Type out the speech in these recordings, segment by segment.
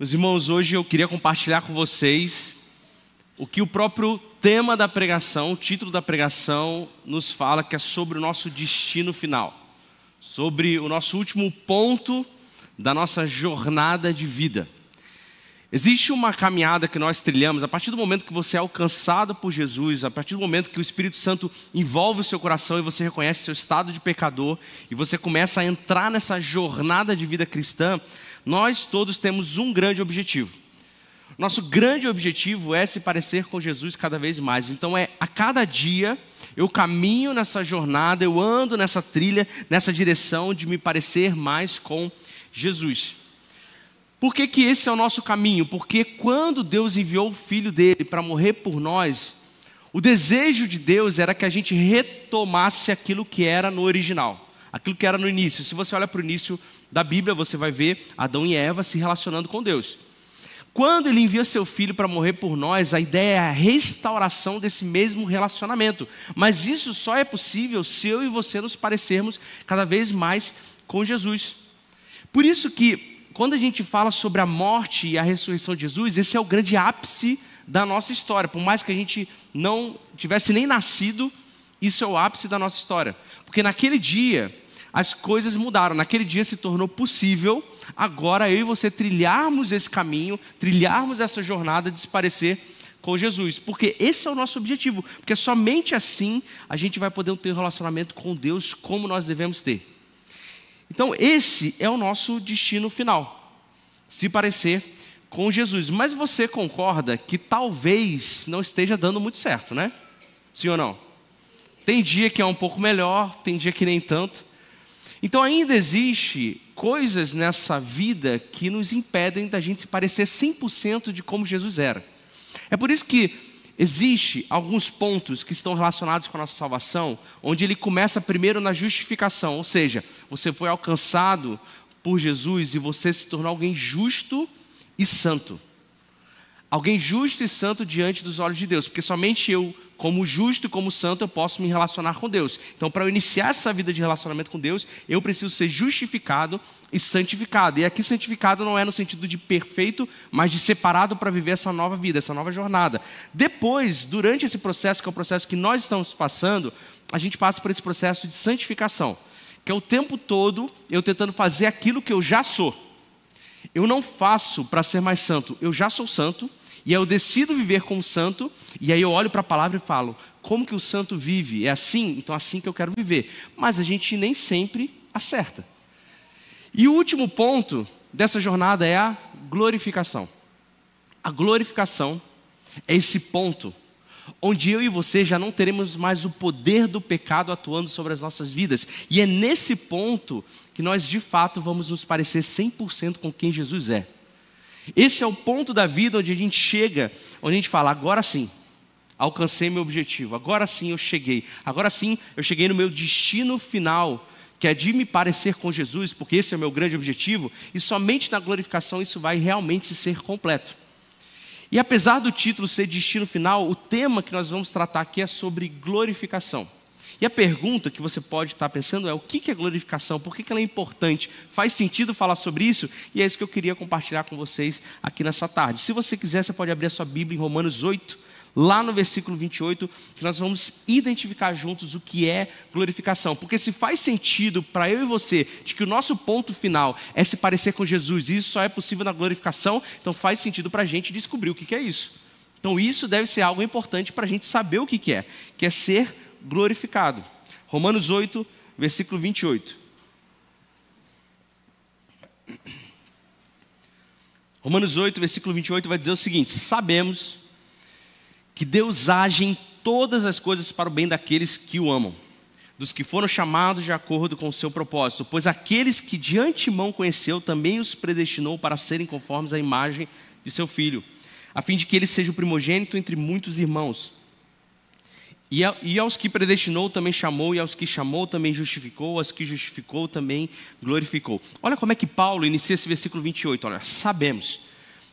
Meus irmãos, hoje eu queria compartilhar com vocês o que o próprio tema da pregação, o título da pregação, nos fala, que é sobre o nosso destino final, sobre o nosso último ponto da nossa jornada de vida. Existe uma caminhada que nós trilhamos a partir do momento que você é alcançado por Jesus, a partir do momento que o Espírito Santo envolve o seu coração e você reconhece seu estado de pecador e você começa a entrar nessa jornada de vida cristã. Nós todos temos um grande objetivo. Nosso grande objetivo é se parecer com Jesus cada vez mais. Então a cada dia eu caminho nessa jornada, eu ando nessa trilha, nessa direção de me parecer mais com Jesus. Por que que esse é o nosso caminho? Porque quando Deus enviou o Filho dele para morrer por nós, o desejo de Deus era que a gente retomasse aquilo que era no original, aquilo que era no início. Se você olha para o início da Bíblia, você vai ver Adão e Eva se relacionando com Deus. Quando ele envia seu Filho para morrer por nós, a ideia é a restauração desse mesmo relacionamento. Mas isso só é possível se eu e você nos parecermos cada vez mais com Jesus. Por isso que, quando a gente fala sobre a morte e a ressurreição de Jesus, esse é o grande ápice da nossa história. Por mais que a gente não tivesse nem nascido, isso é o ápice da nossa história. Porque naquele dia as coisas mudaram, naquele dia se tornou possível agora eu e você trilharmos esse caminho, trilharmos essa jornada de se parecer com Jesus. Porque esse é o nosso objetivo, porque somente assim a gente vai poder ter um relacionamento com Deus como nós devemos ter. Então esse é o nosso destino final, se parecer com Jesus. Mas você concorda que talvez não esteja dando muito certo, né? Sim ou não? Tem dia que é um pouco melhor, tem dia que nem tanto. Então ainda existe coisas nessa vida que nos impedem da gente se parecer 100% de como Jesus era. É por isso que existe alguns pontos que estão relacionados com a nossa salvação, onde ele começa primeiro na justificação, ou seja, você foi alcançado por Jesus e você se tornou alguém justo e santo. Alguém justo e santo diante dos olhos de Deus, porque somente eu, como justo e como santo, eu posso me relacionar com Deus. Então, para eu iniciar essa vida de relacionamento com Deus, eu preciso ser justificado e santificado. E aqui santificado não é no sentido de perfeito, mas de separado para viver essa nova vida, essa nova jornada. Depois, durante esse processo, que é o processo que nós estamos passando, a gente passa por esse processo de santificação, que é o tempo todo eu tentando fazer aquilo que eu já sou. Eu não faço para ser mais santo, eu já sou santo. E aí eu decido viver como santo, e aí eu olho para a palavra e falo, como que o santo vive? É assim? Então é assim que eu quero viver. Mas a gente nem sempre acerta. E o último ponto dessa jornada é a glorificação. A glorificação é esse ponto onde eu e você já não teremos mais o poder do pecado atuando sobre as nossas vidas. E é nesse ponto que nós de fato vamos nos parecer 100% com quem Jesus é. Esse é o ponto da vida onde a gente chega, onde a gente fala, agora sim, alcancei meu objetivo, agora sim eu cheguei no meu destino final, que é de me parecer com Jesus, porque esse é o meu grande objetivo, e somente na glorificação isso vai realmente ser completo. E apesar do título ser destino final, o tema que nós vamos tratar aqui é sobre glorificação. E a pergunta que você pode estar pensando é, o que é glorificação? Por que ela é importante? Faz sentido falar sobre isso? E é isso que eu queria compartilhar com vocês aqui nessa tarde. Se você quiser, você pode abrir a sua Bíblia em Romanos 8, lá no versículo 28, que nós vamos identificar juntos o que é glorificação. Porque se faz sentido para eu e você, de que o nosso ponto final é se parecer com Jesus, e isso só é possível na glorificação, então faz sentido para a gente descobrir o que é isso. Então isso deve ser algo importante para a gente saber o que é ser glorificado. Romanos 8, versículo 28. Romanos 8, versículo 28 vai dizer o seguinte: sabemos que Deus age em todas as coisas para o bem daqueles que o amam, dos que foram chamados de acordo com o seu propósito, pois aqueles que de antemão conheceu também os predestinou para serem conformes à imagem de seu Filho, a fim de que ele seja o primogênito entre muitos irmãos. E aos que predestinou também chamou, e aos que chamou também justificou, aos que justificou também glorificou. Olha como é que Paulo inicia esse versículo 28, olha, sabemos.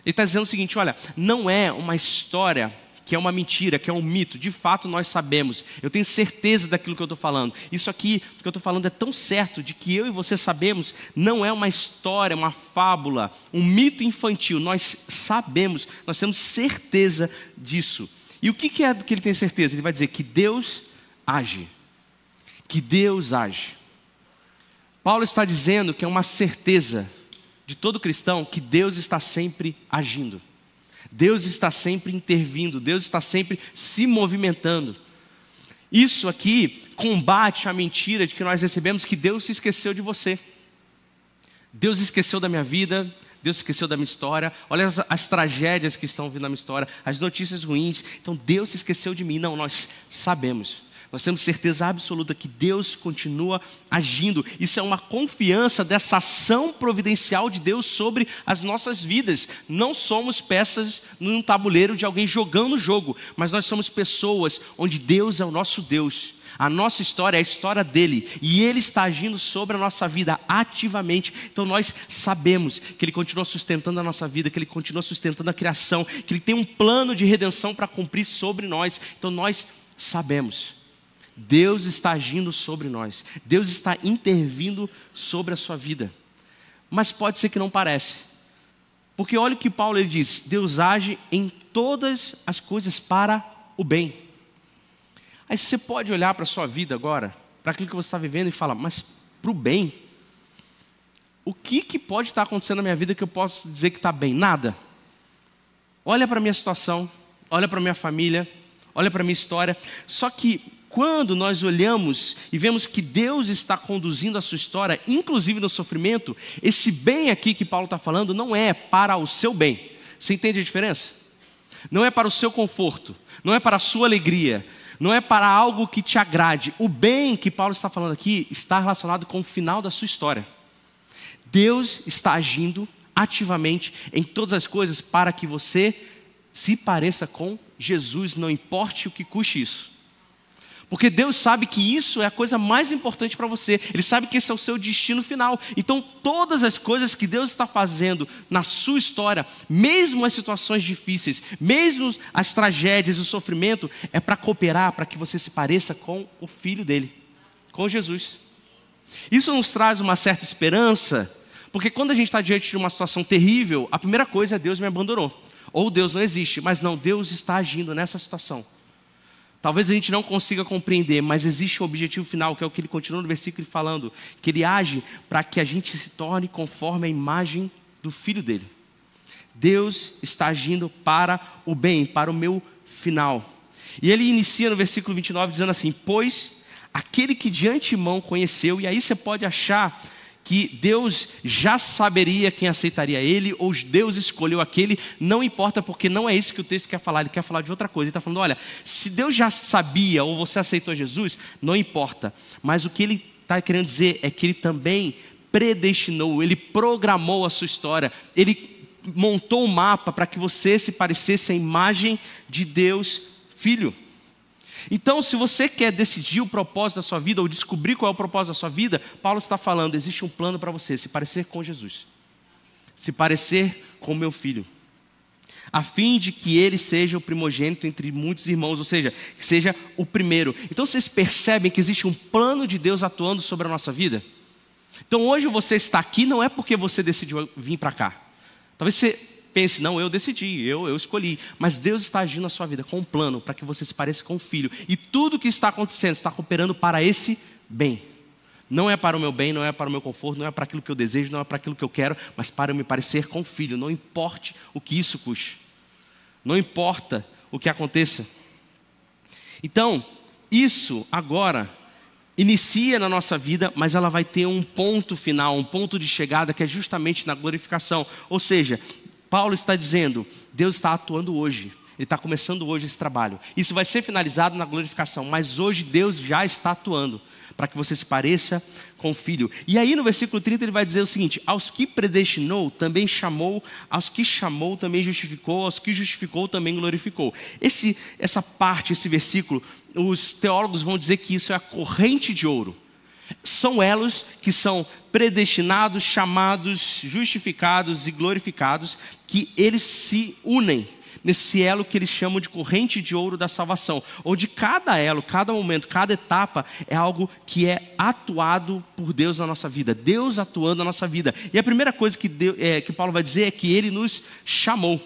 Ele está dizendo o seguinte, olha, não é uma história que é uma mentira, que é um mito. De fato, nós sabemos. Eu tenho certeza daquilo que eu estou falando. Isso aqui que eu estou falando é tão certo de que eu e você sabemos, não é uma história, uma fábula, um mito infantil. Nós sabemos, nós temos certeza disso. E o que é que ele tem certeza? Ele vai dizer que Deus age. Que Deus age. Paulo está dizendo que é uma certeza de todo cristão que Deus está sempre agindo. Deus está sempre intervindo, Deus está sempre se movimentando. Isso aqui combate a mentira de que nós recebemos que Deus se esqueceu de você. Deus esqueceu da minha vida, Deus esqueceu da minha história. Olha as tragédias que estão vindo na minha história, as notícias ruins. Então Deus se esqueceu de mim. Não, nós sabemos. Nós temos certeza absoluta que Deus continua agindo. Isso é uma confiança dessa ação providencial de Deus sobre as nossas vidas. Não somos peças num tabuleiro de alguém jogando o jogo, mas nós somos pessoas onde Deus é o nosso Deus. A nossa história é a história dele, e ele está agindo sobre a nossa vida ativamente. Então nós sabemos que ele continua sustentando a nossa vida, que ele continua sustentando a criação, que ele tem um plano de redenção para cumprir sobre nós. Então nós sabemos. Deus está agindo sobre nós. Deus está intervindo sobre a sua vida. Mas pode ser que não parece. Porque olha o que Paulo ele diz. Deus age em todas as coisas para o bem. Aí você pode olhar para a sua vida agora, para aquilo que você está vivendo e falar, mas para o bem? O que pode estar acontecendo na minha vida que eu posso dizer que está bem? Nada. Olha para a minha situação, olha para a minha família, olha para a minha história. Só que quando nós olhamos e vemos que Deus está conduzindo a sua história, inclusive no sofrimento, esse bem aqui que Paulo está falando não é para o seu bem. Você entende a diferença? Não é para o seu conforto, não é para a sua alegria, não é para algo que te agrade. O bem que Paulo está falando aqui está relacionado com o final da sua história. Deus está agindo ativamente em todas as coisas para que você se pareça com Jesus, não importe o que custe isso. Porque Deus sabe que isso é a coisa mais importante para você. Ele sabe que esse é o seu destino final. Então todas as coisas que Deus está fazendo na sua história, mesmo as situações difíceis, mesmo as tragédias, o sofrimento, é para cooperar, para que você se pareça com o Filho dele, com Jesus. Isso nos traz uma certa esperança, porque quando a gente está diante de uma situação terrível, a primeira coisa é Deus me abandonou. Ou Deus não existe, mas não, Deus está agindo nessa situação. Talvez a gente não consiga compreender, mas existe um objetivo final, que é o que ele continua no versículo falando, que ele age para que a gente se torne conforme a imagem do Filho dele. Deus está agindo para o bem, para o meu final. E ele inicia no versículo 29 dizendo assim, pois aquele que de antemão conheceu, e aí você pode achar que Deus já saberia quem aceitaria ele, ou Deus escolheu aquele, não importa, porque não é isso que o texto quer falar, ele quer falar de outra coisa. Ele está falando, olha, se Deus já sabia, ou você aceitou Jesus, não importa, mas o que ele está querendo dizer é que ele também predestinou, ele programou a sua história, ele montou um mapa para que você se parecesse à imagem de Deus Filho. Então, se você quer decidir o propósito da sua vida, ou descobrir qual é o propósito da sua vida, Paulo está falando, existe um plano para você, se parecer com Jesus, se parecer com o meu Filho, a fim de que ele seja o primogênito entre muitos irmãos, ou seja, que seja o primeiro. Então vocês percebem que existe um plano de Deus atuando sobre a nossa vida? Então hoje você está aqui não é porque você decidiu vir para cá. Talvez você pense, não, eu decidi, eu escolhi. Mas Deus está agindo na sua vida com um plano para que você se pareça com o Filho. E tudo que está acontecendo está cooperando para esse bem. Não é para o meu bem, não é para o meu conforto, não é para aquilo que eu desejo, não é para aquilo que eu quero, mas para eu me parecer com o Filho. Não importe o que isso custe. Não importa o que aconteça. Então, isso agora inicia na nossa vida, mas ela vai ter um ponto final, um ponto de chegada que é justamente na glorificação. Ou seja, Paulo está dizendo, Deus está atuando hoje. Ele está começando hoje esse trabalho. Isso vai ser finalizado na glorificação, mas hoje Deus já está atuando para que você se pareça com o Filho. E aí no versículo 30 ele vai dizer o seguinte, aos que predestinou também chamou, aos que chamou também justificou, aos que justificou também glorificou. Essa parte, esse versículo, os teólogos vão dizer que isso é a corrente de ouro. São elos que são predestinados, chamados, justificados e glorificados, que eles se unem nesse elo que eles chamam de corrente de ouro da salvação, onde cada elo, cada momento, cada etapa é algo que é atuado por Deus na nossa vida, Deus atuando na nossa vida. E a primeira coisa que Paulo vai dizer é que Ele nos chamou.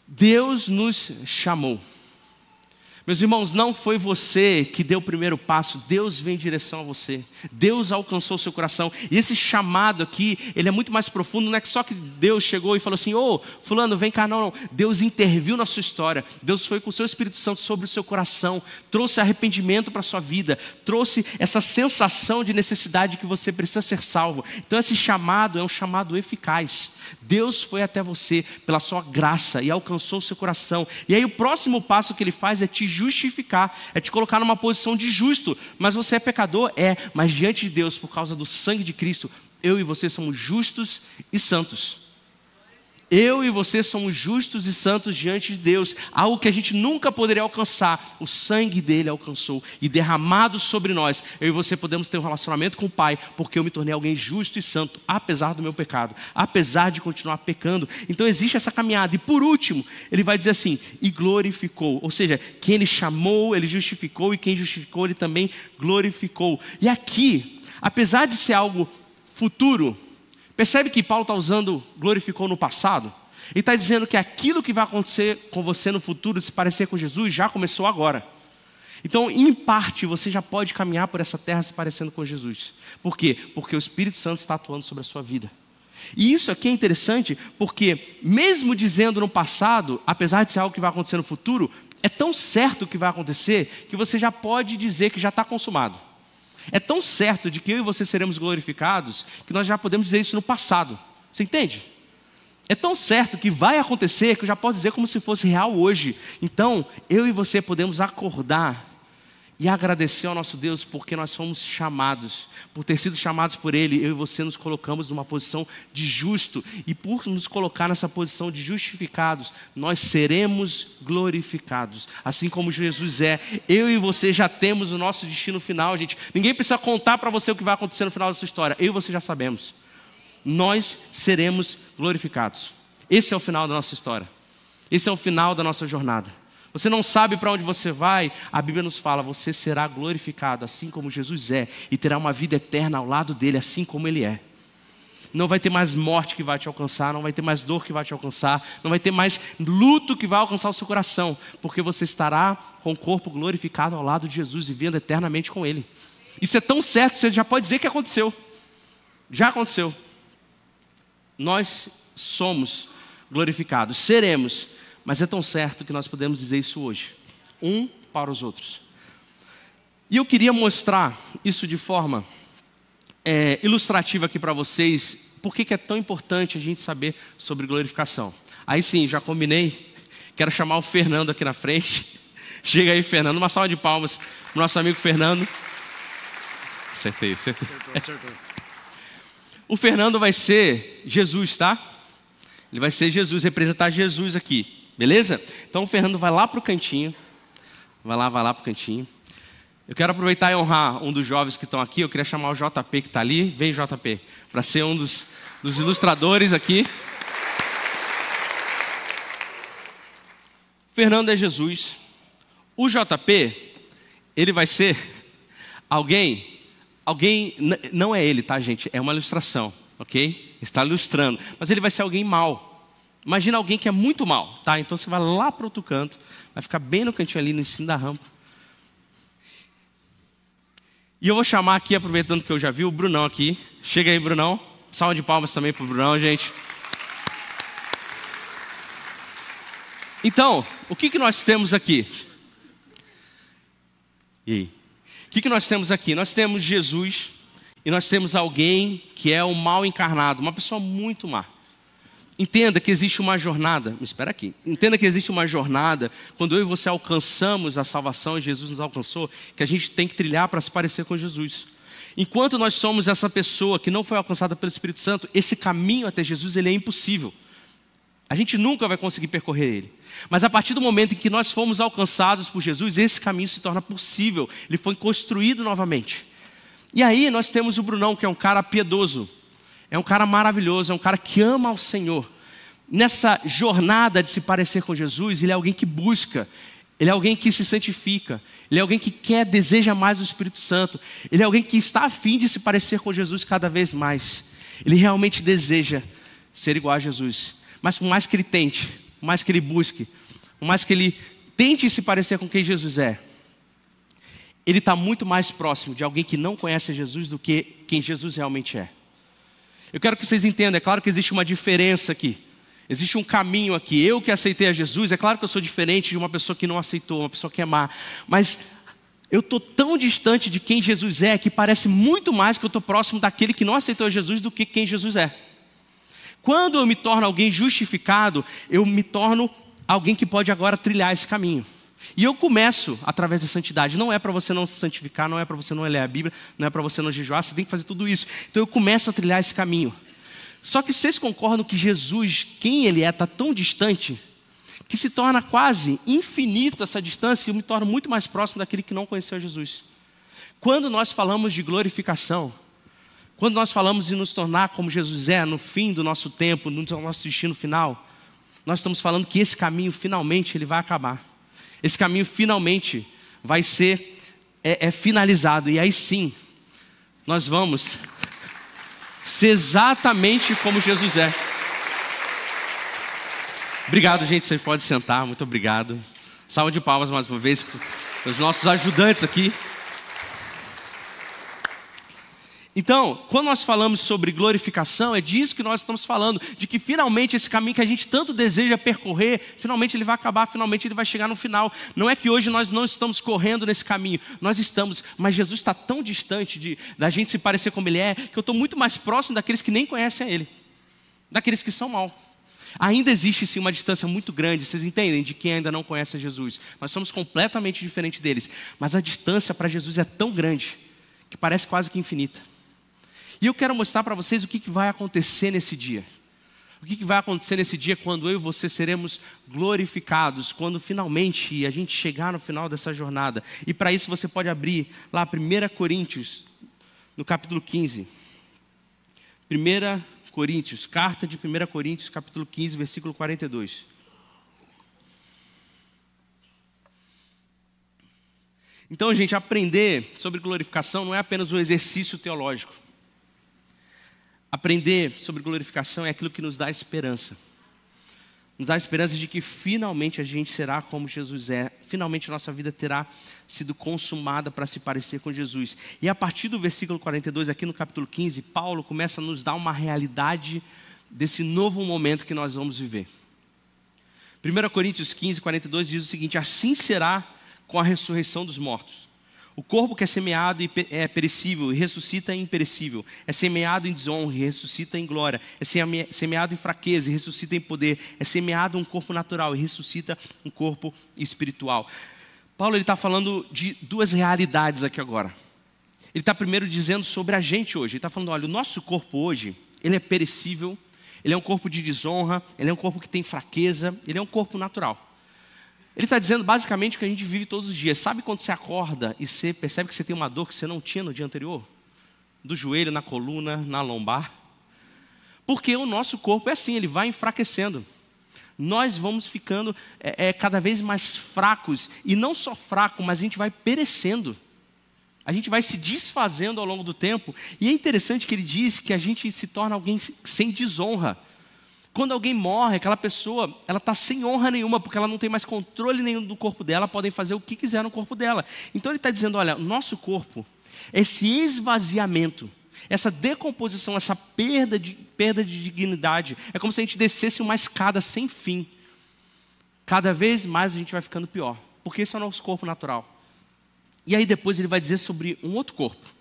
Deus nos chamou. Meus irmãos, não foi você que deu o primeiro passo, Deus vem em direção a você. Deus alcançou o seu coração. E esse chamado aqui, ele é muito mais profundo. Não é só que Deus chegou e falou assim: ô, fulano, vem cá. Não. Deus interviu na sua história. Deus foi com o seu Espírito Santo sobre o seu coração, trouxe arrependimento para a sua vida, trouxe essa sensação de necessidade que você precisa ser salvo. Então esse chamado é um chamado eficaz. Deus foi até você pela sua graça e alcançou o seu coração. E aí o próximo passo que Ele faz é te justificar, é te colocar numa posição de justo. Mas você é pecador? Mas diante de Deus, por causa do sangue de Cristo, eu e você somos justos e santos. Eu e você somos justos e santos diante de Deus, algo que a gente nunca poderia alcançar. O sangue dele alcançou e derramado sobre nós, eu e você podemos ter um relacionamento com o Pai, porque eu me tornei alguém justo e santo, apesar do meu pecado, apesar de continuar pecando. Então existe essa caminhada. E por último, ele vai dizer assim: e glorificou. Ou seja, quem ele chamou, ele justificou, e quem justificou, ele também glorificou. E aqui, apesar de ser algo futuro, percebe que Paulo está usando glorificou no passado? Ele está dizendo que aquilo que vai acontecer com você no futuro, de se parecer com Jesus, já começou agora. Então, em parte, você já pode caminhar por essa terra se parecendo com Jesus. Por quê? Porque o Espírito Santo está atuando sobre a sua vida. E isso aqui é interessante porque, mesmo dizendo no passado, apesar de ser algo que vai acontecer no futuro, é tão certo o que vai acontecer que você já pode dizer que já está consumado. É tão certo de que eu e você seremos glorificados que nós já podemos dizer isso no passado. Você entende? É tão certo que vai acontecer que eu já posso dizer como se fosse real hoje. Então, eu e você podemos acordar e agradecer ao nosso Deus porque nós fomos chamados. Por ter sido chamados por Ele, eu e você nos colocamos numa posição de justo. E por nos colocar nessa posição de justificados, nós seremos glorificados. Assim como Jesus é, eu e você já temos o nosso destino final, gente. Ninguém precisa contar para você o que vai acontecer no final dessa história. Eu e você já sabemos. Nós seremos glorificados. Esse é o final da nossa história. Esse é o final da nossa jornada. Você não sabe para onde você vai, a Bíblia nos fala: você será glorificado assim como Jesus é, e terá uma vida eterna ao lado dele, assim como ele é. Não vai ter mais morte que vai te alcançar, não vai ter mais dor que vai te alcançar, não vai ter mais luto que vai alcançar o seu coração, porque você estará com o corpo glorificado ao lado de Jesus, vivendo eternamente com ele. Isso é tão certo, você já pode dizer que aconteceu. Já aconteceu. Nós somos glorificados, seremos. Mas é tão certo que nós podemos dizer isso hoje, um para os outros. E eu queria mostrar isso de forma ilustrativa aqui para vocês, por que é tão importante a gente saber sobre glorificação. Aí sim, já combinei, quero chamar o Fernando aqui na frente. Chega aí, Fernando, uma salva de palmas para o nosso amigo Fernando. Acertei. Acertou. O Fernando vai ser Jesus, tá? Ele vai ser Jesus, representar Jesus aqui. Beleza? Então o Fernando vai lá para o cantinho. Vai lá para o cantinho. Eu quero aproveitar e honrar um dos jovens que estão aqui. Eu queria chamar o JP que está ali. Vem, JP, para ser um dos ilustradores aqui. Fernando é Jesus. O JP, ele vai ser alguém, não é ele, tá, gente? É uma ilustração, ok? Ele está ilustrando. Mas ele vai ser alguém mau. Imagina alguém que é muito mal, tá? Então você vai lá para outro canto, vai ficar bem no cantinho ali, no cimo da rampa. E eu vou chamar aqui, aproveitando que eu já vi, o Brunão aqui. Chega aí, Brunão. Salva de palmas também para o Brunão, gente. Então, o que nós temos aqui? E aí? O que nós temos aqui? Nós temos Jesus e nós temos alguém que é o mal encarnado, uma pessoa muito má. Entenda que existe uma jornada, espera aqui. Entenda que existe uma jornada, quando eu e você alcançamos a salvação e Jesus nos alcançou, que a gente tem que trilhar para se parecer com Jesus. Enquanto nós somos essa pessoa que não foi alcançada pelo Espírito Santo, esse caminho até Jesus ele é impossível. A gente nunca vai conseguir percorrer ele. Mas a partir do momento em que nós fomos alcançados por Jesus, esse caminho se torna possível. Ele foi construído novamente. E aí nós temos o Brunão, que é um cara piedoso. É um cara maravilhoso, é um cara que ama ao Senhor. nessa jornada de se parecer com Jesus, ele é alguém que busca, ele é alguém que se santifica, ele é alguém que quer, deseja mais o Espírito Santo, ele é alguém que está a fim de se parecer com Jesus cada vez mais. Ele realmente deseja ser igual a Jesus, mas por mais que ele tente, por mais que ele busque, por mais que ele tente se parecer com quem Jesus é, ele está muito mais próximo de alguém que não conhece Jesus do que quem Jesus realmente é. Eu quero que vocês entendam, é claro que existe uma diferença aqui. Existe um caminho aqui. Eu que aceitei a Jesus, é claro que eu sou diferente de uma pessoa que não aceitou, uma pessoa que é má. Mas eu estou tão distante de quem Jesus é, que parece muito mais que eu estou próximo daquele que não aceitou Jesus do que quem Jesus é. Quando eu me torno alguém justificado, eu me torno alguém que pode agora trilhar esse caminho. E eu começo através da santidade. Não é para você não se santificar, não é para você não ler a Bíblia, não é para você não jejuar, você tem que fazer tudo isso. Então eu começo a trilhar esse caminho. Só que vocês concordam que Jesus, quem ele é, está tão distante, que se torna quase infinito essa distância, e eu me torno muito mais próximo daquele que não conheceu Jesus. Quando nós falamos de glorificação, quando nós falamos de nos tornar como Jesus é no fim do nosso tempo, no nosso destino final, nós estamos falando que esse caminho finalmente ele vai acabar. Esse caminho finalmente vai ser finalizado. E aí sim, nós vamos ser exatamente como Jesus é. Obrigado, gente. Vocês podem sentar. Muito obrigado. Salva de palmas mais uma vez para os nossos ajudantes aqui. Então, quando nós falamos sobre glorificação, é disso que nós estamos falando, de que finalmente esse caminho que a gente tanto deseja percorrer, finalmente ele vai acabar, finalmente ele vai chegar no final. Não é que hoje nós não estamos correndo nesse caminho, nós estamos, mas Jesus está tão distante da gente se parecer como ele é, que eu estou muito mais próximo daqueles que nem conhecem a ele, daqueles que são maus. Ainda existe sim uma distância muito grande, vocês entendem, de quem ainda não conhece a Jesus. Nós somos completamente diferentes deles, mas a distância para Jesus é tão grande, que parece quase que infinita. E eu quero mostrar para vocês o que vai acontecer nesse dia. O que vai acontecer nesse dia quando eu e você seremos glorificados, quando finalmente a gente chegar no final dessa jornada. E para isso você pode abrir lá 1 Coríntios, no capítulo 15. 1 Coríntios, carta de 1 Coríntios, capítulo 15, versículo 42. Então, gente, aprender sobre glorificação não é apenas um exercício teológico. Aprender sobre glorificação é aquilo que nos dá esperança. Nos dá a esperança de que finalmente a gente será como Jesus é. Finalmente a nossa vida terá sido consumada para se parecer com Jesus. E a partir do versículo 42, aqui no capítulo 15, Paulo começa a nos dar uma realidade desse novo momento que nós vamos viver. 1 Coríntios 15, 42 diz o seguinte: assim será com a ressurreição dos mortos. O corpo que é semeado é perecível e ressuscita imperecível. É semeado em desonra e ressuscita em glória. É semeado em fraqueza e ressuscita em poder. É semeado um corpo natural e ressuscita um corpo espiritual. Paulo está falando de duas realidades aqui agora. Ele está primeiro dizendo sobre a gente hoje. Ele está falando, olha, o nosso corpo hoje, ele é perecível. Ele é um corpo de desonra. Ele é um corpo que tem fraqueza. Ele é um corpo natural. Ele está dizendo basicamente o que a gente vive todos os dias. Sabe quando você acorda e você percebe que você tem uma dor que você não tinha no dia anterior? Do joelho, na coluna, na lombar. Porque o nosso corpo é assim, ele vai enfraquecendo. Nós vamos ficando cada vez mais fracos. E não só fraco, mas a gente vai perecendo. A gente vai se desfazendo ao longo do tempo. E é interessante que ele diz que a gente se torna alguém sem desonra. Quando alguém morre, aquela pessoa, ela está sem honra nenhuma, porque ela não tem mais controle nenhum do corpo dela, podem fazer o que quiser no corpo dela. Então ele está dizendo, olha, o nosso corpo, esse esvaziamento, essa decomposição, essa perda de dignidade, é como se a gente descesse uma escada sem fim. Cada vez mais a gente vai ficando pior, porque esse é o nosso corpo natural. E aí depois ele vai dizer sobre um outro corpo.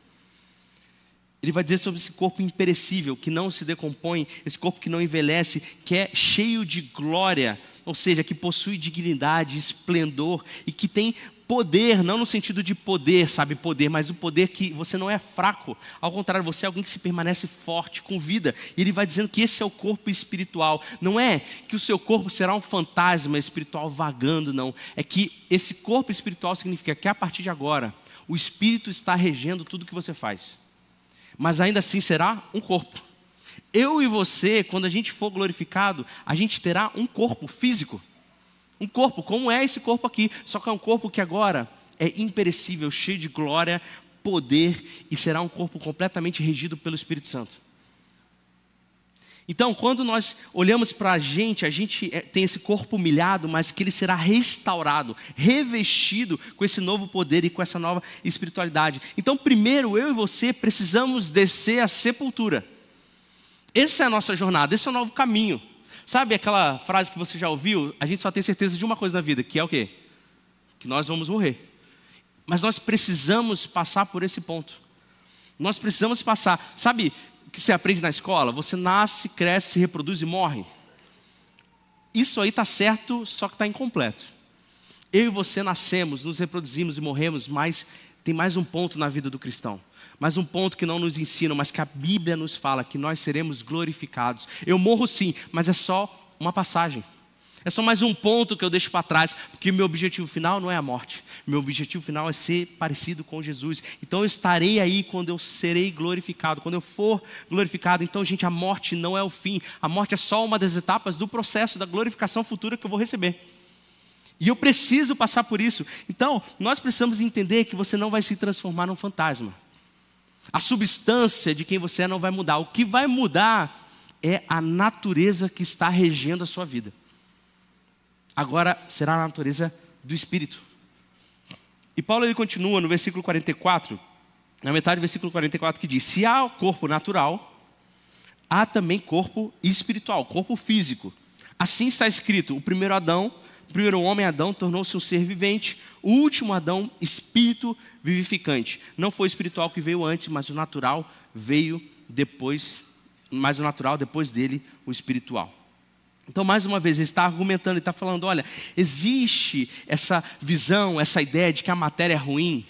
Ele vai dizer sobre esse corpo imperecível, que não se decompõe, esse corpo que não envelhece, que é cheio de glória, ou seja, que possui dignidade, esplendor e que tem poder, não no sentido de poder, sabe, poder, mas o poder que você não é fraco, ao contrário, você é alguém que se permanece forte, com vida. E ele vai dizendo que esse é o corpo espiritual. Não é que o seu corpo será um fantasma espiritual vagando, não. É que esse corpo espiritual significa que a partir de agora, o Espírito está regendo tudo que você faz. Mas ainda assim será um corpo. Eu e você, quando a gente for glorificado, a gente terá um corpo físico. Um corpo, como é esse corpo aqui, só que é um corpo que agora é imperecível, cheio de glória, poder, e será um corpo completamente regido pelo Espírito Santo. Então, quando nós olhamos para a gente tem esse corpo humilhado, mas que ele será restaurado, revestido com esse novo poder e com essa nova espiritualidade. Então, primeiro, eu e você precisamos descer à sepultura. Essa é a nossa jornada, esse é o novo caminho. Sabe aquela frase que você já ouviu? A gente só tem certeza de uma coisa na vida, que é o quê? Que nós vamos morrer. Mas nós precisamos passar por esse ponto. Nós precisamos passar. Sabe o que você aprende na escola? Você nasce, cresce, se reproduz e morre. Isso aí está certo, só que está incompleto. Eu e você nascemos, nos reproduzimos e morremos, mas tem mais um ponto na vida do cristão. Mais um ponto que não nos ensinam, mas que a Bíblia nos fala, que nós seremos glorificados. Eu morro sim, mas é só uma passagem. É só mais um ponto que eu deixo para trás, porque meu objetivo final não é a morte. Meu objetivo final é ser parecido com Jesus. Então eu estarei aí quando eu serei glorificado, quando eu for glorificado. Então, gente, a morte não é o fim. A morte é só uma das etapas do processo da glorificação futura que eu vou receber. E eu preciso passar por isso. Então, nós precisamos entender que você não vai se transformar num fantasma. A substância de quem você é não vai mudar. O que vai mudar é a natureza que está regendo a sua vida. Agora será a natureza do Espírito. E Paulo ele continua no versículo 44, na metade do versículo 44, que diz: se há corpo natural, há também corpo espiritual, corpo físico. Assim está escrito: o primeiro homem Adão tornou-se um ser vivente, o último Adão, espírito vivificante. Não foi o espiritual que veio antes, mas o natural veio depois, mas o natural depois dele, o espiritual. Então, mais uma vez, ele está argumentando, ele está falando, olha, existe essa visão, essa ideia de que a matéria é ruim,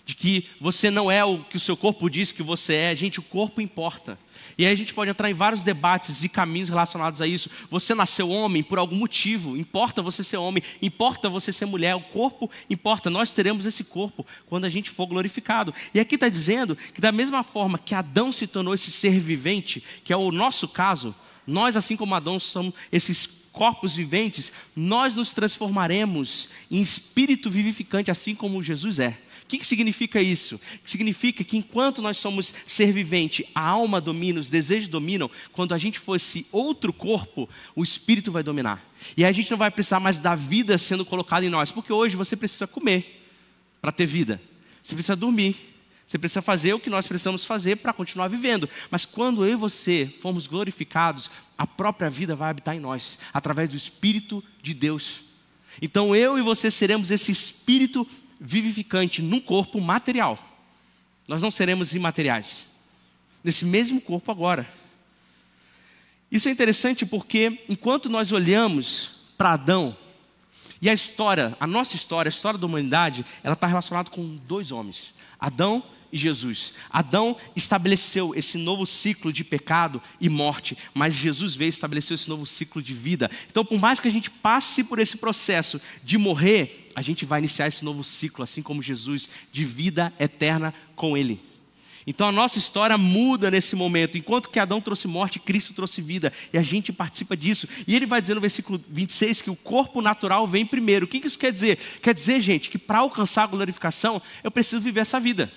de que você não é o que o seu corpo diz que você é. Gente, o corpo importa. E aí a gente pode entrar em vários debates e caminhos relacionados a isso. Você nasceu homem por algum motivo, importa você ser homem, importa você ser mulher, o corpo importa. Nós teremos esse corpo quando a gente for glorificado. E aqui está dizendo que da mesma forma que Adão se tornou esse ser vivente, que é o nosso caso, nós, assim como Adão, somos esses corpos viventes, nós nos transformaremos em espírito vivificante, assim como Jesus é. O que significa isso? Significa que enquanto nós somos ser vivente, a alma domina, os desejos dominam. Quando a gente for esse outro corpo, o espírito vai dominar. E aí a gente não vai precisar mais da vida sendo colocada em nós, porque hoje você precisa comer para ter vida. Você precisa dormir. Você precisa fazer o que nós precisamos fazer para continuar vivendo. Mas quando eu e você formos glorificados, a própria vida vai habitar em nós, através do Espírito de Deus. Então eu e você seremos esse Espírito vivificante num corpo material. Nós não seremos imateriais. Nesse mesmo corpo agora. Isso é interessante porque enquanto nós olhamos para Adão, e a história, a nossa história, a história da humanidade, ela está relacionada com dois homens, Adão e Jesus. Adão estabeleceu esse novo ciclo de pecado e morte, mas Jesus veio e estabeleceu esse novo ciclo de vida. Então, por mais que a gente passe por esse processo de morrer, a gente vai iniciar esse novo ciclo, assim como Jesus, de vida eterna com Ele. Então a nossa história muda nesse momento. Enquanto que Adão trouxe morte, Cristo trouxe vida. E a gente participa disso. E ele vai dizer no versículo 26 que o corpo natural vem primeiro. O que isso quer dizer? Quer dizer, gente, que para alcançar a glorificação, eu preciso viver essa vida.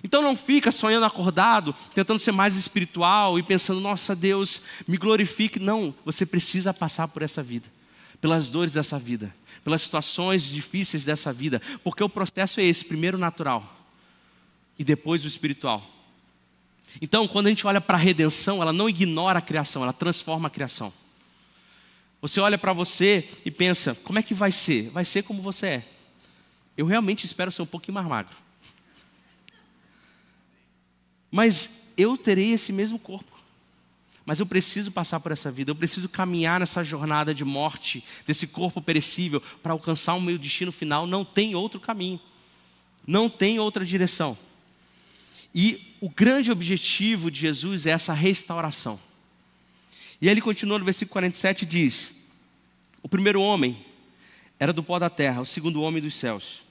Então não fica sonhando acordado, tentando ser mais espiritual e pensando, nossa Deus, me glorifique. Não, você precisa passar por essa vida, pelas dores dessa vida, pelas situações difíceis dessa vida. Porque o processo é esse, primeiro natural e depois o espiritual. Então, quando a gente olha para a redenção, ela não ignora a criação, ela transforma a criação. Você olha para você e pensa, como é que vai ser? Vai ser como você é. Eu realmente espero ser um pouquinho mais magro. Mas eu terei esse mesmo corpo. Mas eu preciso passar por essa vida, eu preciso caminhar nessa jornada de morte, desse corpo perecível, para alcançar o meu destino final. Não tem outro caminho. Não tem outra direção. E o grande objetivo de Jesus é essa restauração. E ele continua no versículo 47 e diz: o primeiro homem era do pó da terra, o segundo homem dos céus.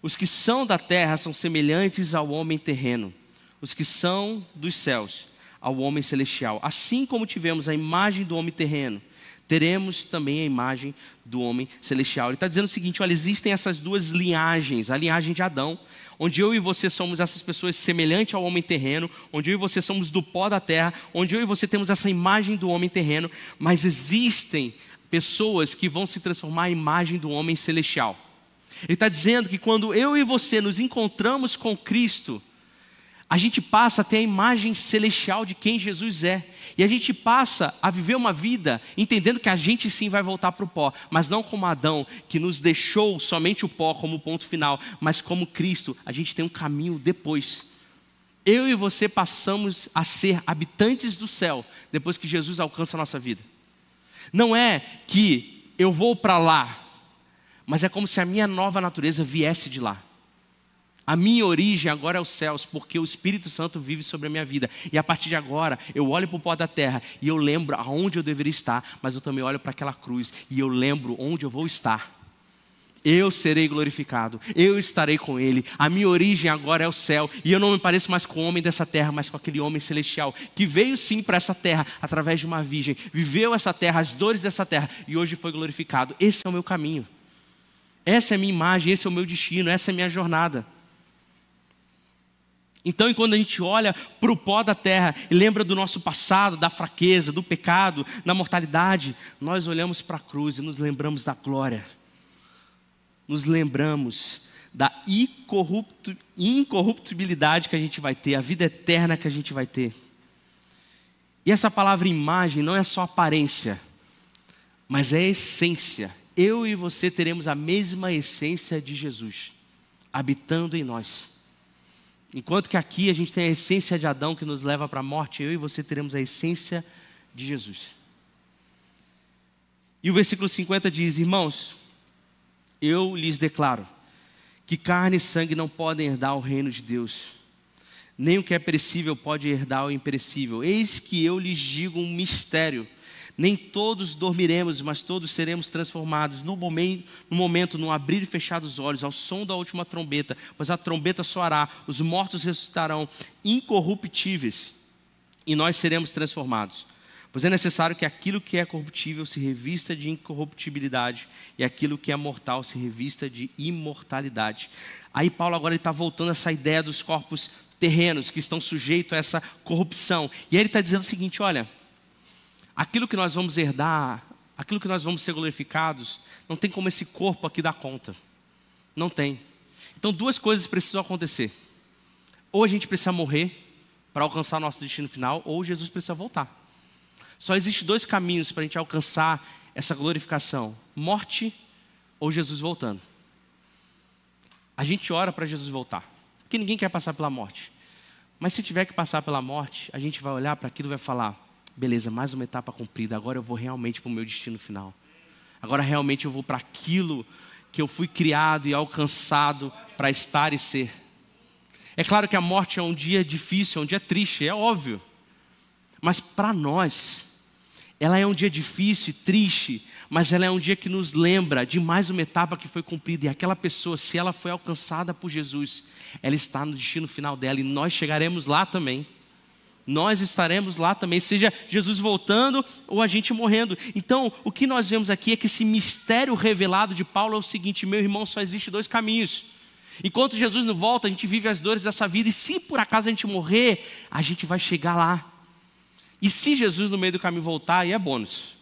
Os que são da terra são semelhantes ao homem terreno. Os que são dos céus, ao homem celestial. Assim como tivemos a imagem do homem terreno, teremos também a imagem do homem celestial. Ele está dizendo o seguinte: olha, existem essas duas linhagens, a linhagem de Adão, onde eu e você somos essas pessoas semelhantes ao homem terreno, onde eu e você somos do pó da terra, onde eu e você temos essa imagem do homem terreno, mas existem pessoas que vão se transformar à imagem do homem celestial. Ele está dizendo que quando eu e você nos encontramos com Cristo, a gente passa a ter a imagem celestial de quem Jesus é. E a gente passa a viver uma vida entendendo que a gente sim vai voltar para o pó, mas não como Adão, que nos deixou somente o pó como ponto final, mas como Cristo, a gente tem um caminho depois. Eu e você passamos a ser habitantes do céu depois que Jesus alcança a nossa vida. Não é que eu vou para lá, mas é como se a minha nova natureza viesse de lá. A minha origem agora é os céus, porque o Espírito Santo vive sobre a minha vida. E a partir de agora, eu olho para o pó da terra e eu lembro aonde eu deveria estar, mas eu também olho para aquela cruz e eu lembro onde eu vou estar. Eu serei glorificado, eu estarei com Ele. A minha origem agora é o céu, e eu não me pareço mais com o homem dessa terra, mas com aquele homem celestial, que veio sim para essa terra, através de uma virgem, viveu essa terra, as dores dessa terra, e hoje foi glorificado. Esse é o meu caminho, essa é a minha imagem, esse é o meu destino, essa é a minha jornada. Então, quando a gente olha para o pó da terra e lembra do nosso passado, da fraqueza, do pecado, da mortalidade, nós olhamos para a cruz e nos lembramos da glória. Nos lembramos da incorruptibilidade que a gente vai ter, a vida eterna que a gente vai ter. E essa palavra imagem não é só aparência, mas é essência. Eu e você teremos a mesma essência de Jesus, habitando em nós. Enquanto que aqui a gente tem a essência de Adão que nos leva para a morte, eu e você teremos a essência de Jesus. E o versículo 50 diz: irmãos, eu lhes declaro que carne e sangue não podem herdar o reino de Deus, nem o que é perecível pode herdar o imperecível. Eis que eu lhes digo um mistério: nem todos dormiremos, mas todos seremos transformados no momento, no abrir e fechar dos olhos, ao som da última trombeta, pois a trombeta soará, os mortos ressuscitarão incorruptíveis, e nós seremos transformados. Pois é necessário que aquilo que é corruptível se revista de incorruptibilidade, e aquilo que é mortal se revista de imortalidade. Aí Paulo agora está voltando a essa ideia dos corpos terrenos, que estão sujeitos a essa corrupção. E aí ele está dizendo o seguinte: olha, aquilo que nós vamos herdar, aquilo que nós vamos ser glorificados, não tem como esse corpo aqui dar conta. Não tem. Então duas coisas precisam acontecer. Ou a gente precisa morrer para alcançar nosso destino final, ou Jesus precisa voltar. Só existe dois caminhos para a gente alcançar essa glorificação: morte ou Jesus voltando. A gente ora para Jesus voltar, porque ninguém quer passar pela morte. Mas se tiver que passar pela morte, a gente vai olhar para aquilo e vai falar: beleza, mais uma etapa cumprida, agora eu vou realmente para o meu destino final. Agora realmente eu vou para aquilo que eu fui criado e alcançado para estar e ser. É claro que a morte é um dia difícil, é um dia triste, é óbvio. Mas para nós, ela é um dia difícil e triste, mas ela é um dia que nos lembra de mais uma etapa que foi cumprida. E aquela pessoa, se ela foi alcançada por Jesus, ela está no destino final dela, e nós chegaremos lá também. Nós estaremos lá também, seja Jesus voltando ou a gente morrendo. Então, o que nós vemos aqui é que esse mistério revelado de Paulo é o seguinte: meu irmão, só existe dois caminhos. Enquanto Jesus não volta, a gente vive as dores dessa vida, e se por acaso a gente morrer, a gente vai chegar lá. E se Jesus no meio do caminho voltar, aí é bônus.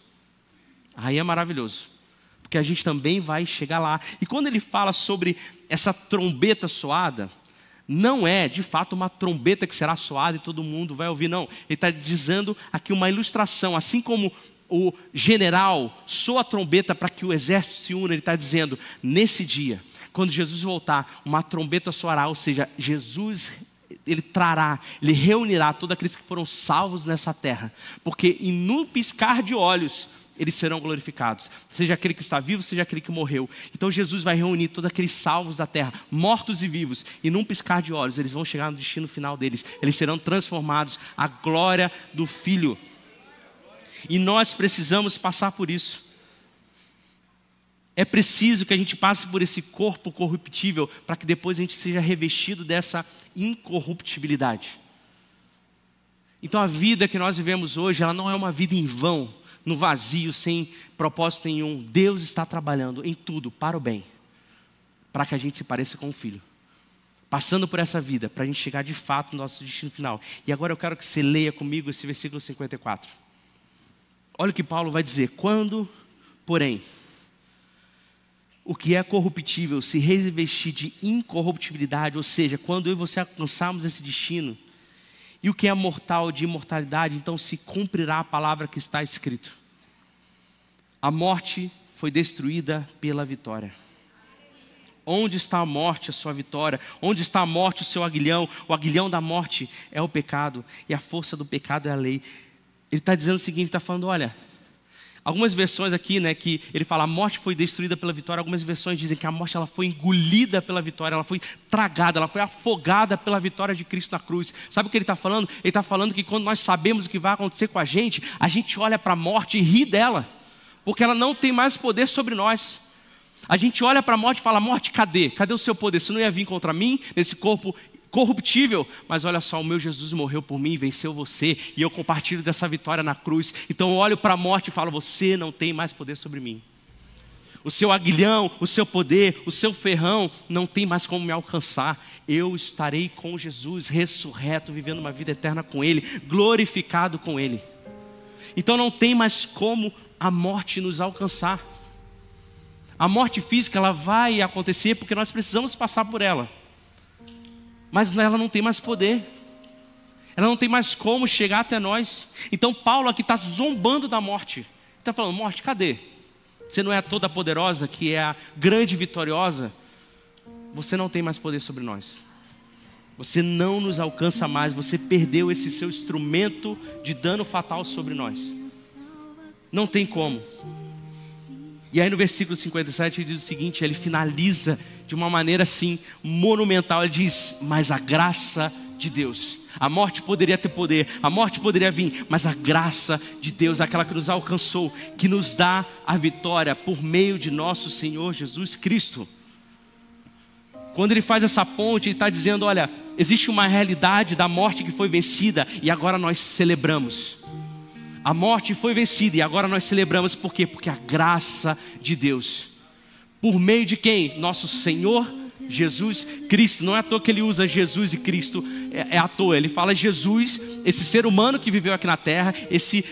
Aí é maravilhoso, porque a gente também vai chegar lá. E quando ele fala sobre essa trombeta soada, não é de fato uma trombeta que será soada e todo mundo vai ouvir, não. Ele está dizendo aqui uma ilustração. Assim como o general soa a trombeta para que o exército se una, ele está dizendo: nesse dia, quando Jesus voltar, uma trombeta soará, ou seja, Jesus, ele trará, ele reunirá todos aqueles que foram salvos nessa terra, porque em num piscar de olhos eles serão glorificados, seja aquele que está vivo, seja aquele que morreu. Então Jesus vai reunir todos aqueles salvos da terra, mortos e vivos, e num piscar de olhos eles vão chegar no destino final deles. Eles serão transformados à glória do Filho. E nós precisamos passar por isso. É preciso que a gente passe por esse corpo corruptível, para que depois a gente seja revestido dessa incorruptibilidade. Então a vida que nós vivemos hoje, ela não é uma vida em vão, no vazio, sem propósito nenhum. Deus está trabalhando em tudo para o bem, para que a gente se pareça com o Filho. Passando por essa vida, para a gente chegar de fato no nosso destino final. E agora eu quero que você leia comigo esse versículo 54. Olha o que Paulo vai dizer. Quando, porém, o que é corruptível se revestir de incorruptibilidade, ou seja, quando eu e você alcançarmos esse destino, e o que é mortal de imortalidade, então se cumprirá a palavra que está escrito: a morte foi destruída pela vitória. Onde está a morte, a sua vitória? Onde está a morte, o seu aguilhão? O aguilhão da morte é o pecado, e a força do pecado é a lei. Ele está dizendo o seguinte, está falando, olha, algumas versões aqui, né, que ele fala a morte foi destruída pela vitória. Algumas versões dizem que a morte ela foi engolida pela vitória, ela foi tragada, ela foi afogada pela vitória de Cristo na cruz. Sabe o que ele está falando? Ele está falando que quando nós sabemos o que vai acontecer com a gente olha para a morte e ri dela, porque ela não tem mais poder sobre nós. A gente olha para a morte e fala, morte, cadê? Cadê o seu poder? Você não ia vir contra mim, nesse corpo corruptível, mas olha só, o meu Jesus morreu por mim, venceu você, e eu compartilho dessa vitória na cruz. Então eu olho para a morte e falo, você não tem mais poder sobre mim. O seu aguilhão, o seu poder, o seu ferrão não tem mais como me alcançar. Eu estarei com Jesus, ressurreto, vivendo uma vida eterna com Ele, glorificado com Ele. Então não tem mais como a morte nos alcançar. A morte física ela vai acontecer porque nós precisamos passar por ela. Mas ela não tem mais poder. Ela não tem mais como chegar até nós. Então Paulo aqui está zombando da morte. Ele está falando, morte, cadê? Você não é a toda poderosa, que é a grande vitoriosa. Você não tem mais poder sobre nós. Você não nos alcança mais. Você perdeu esse seu instrumento de dano fatal sobre nós. Não tem como. E aí no versículo 57 ele diz o seguinte, ele finaliza de uma maneira assim monumental. Ele diz, mas a graça de Deus. A morte poderia ter poder, a morte poderia vir, mas a graça de Deus, aquela que nos alcançou, que nos dá a vitória por meio de nosso Senhor Jesus Cristo. Quando ele faz essa ponte, ele está dizendo, olha, existe uma realidade da morte que foi vencida e agora nós celebramos. A morte foi vencida e agora nós celebramos. Por quê? Porque a graça de Deus, por meio de quem? Nosso Senhor Jesus Cristo. Não é à toa que ele usa Jesus e Cristo, é à toa. Ele fala Jesus, esse ser humano que viveu aqui na terra,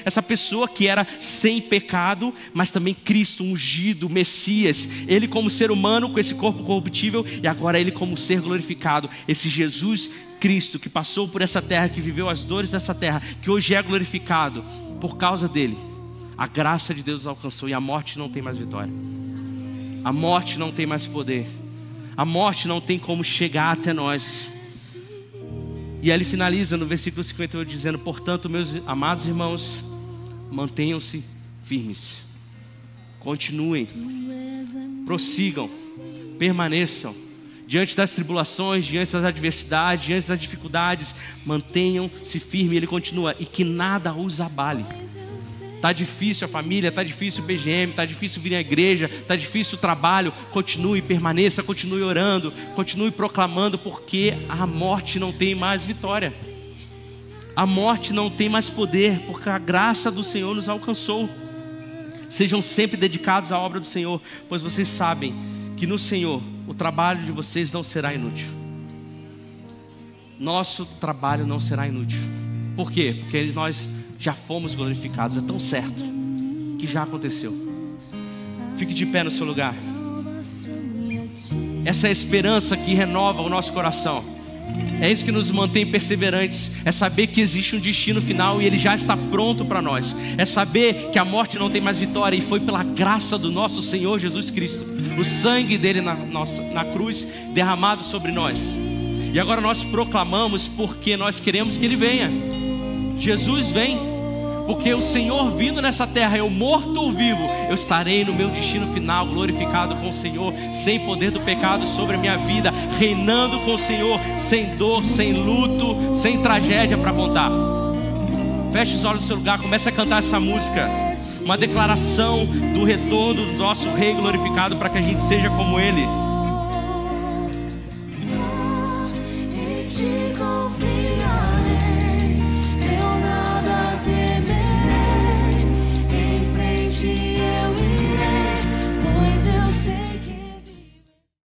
essa pessoa que era sem pecado, mas também Cristo ungido, Messias. Ele como ser humano com esse corpo corruptível e agora ele como ser glorificado. Esse Jesus Cristo que passou por essa terra, que viveu as dores dessa terra, que hoje é glorificado. Por causa dele, a graça de Deus alcançou e a morte não tem mais vitória. A morte não tem mais poder. A morte não tem como chegar até nós. E aí ele finaliza no versículo 58 dizendo, portanto, meus amados irmãos, mantenham-se firmes. Continuem, prossigam, permaneçam. Diante das tribulações, diante das adversidades, diante das dificuldades, mantenham-se firmes. Ele continua, e que nada os abale. Está difícil a família, está difícil o BGM, está difícil vir à igreja, está difícil o trabalho. Continue, permaneça, continue orando, continue proclamando, porque a morte não tem mais vitória. A morte não tem mais poder, porque a graça do Senhor nos alcançou. Sejam sempre dedicados à obra do Senhor, pois vocês sabem que no Senhor o trabalho de vocês não será inútil. Nosso trabalho não será inútil. Por quê? Porque nós já fomos glorificados. É tão certo que já aconteceu. Fique de pé no seu lugar. Essa é a esperança que renova o nosso coração. É isso que nos mantém perseverantes. É saber que existe um destino final e ele já está pronto para nós. É saber que a morte não tem mais vitória e foi pela graça do nosso Senhor Jesus Cristo, o sangue dele na cruz derramado sobre nós. E agora nós proclamamos porque nós queremos que ele venha. Jesus vem. Porque o Senhor vindo nessa terra, eu morto ou vivo, eu estarei no meu destino final, glorificado com o Senhor, sem poder do pecado sobre a minha vida, reinando com o Senhor, sem dor, sem luto, sem tragédia para contar. Feche os olhos no seu lugar, comece a cantar essa música, uma declaração do retorno do nosso Rei glorificado, para que a gente seja como Ele.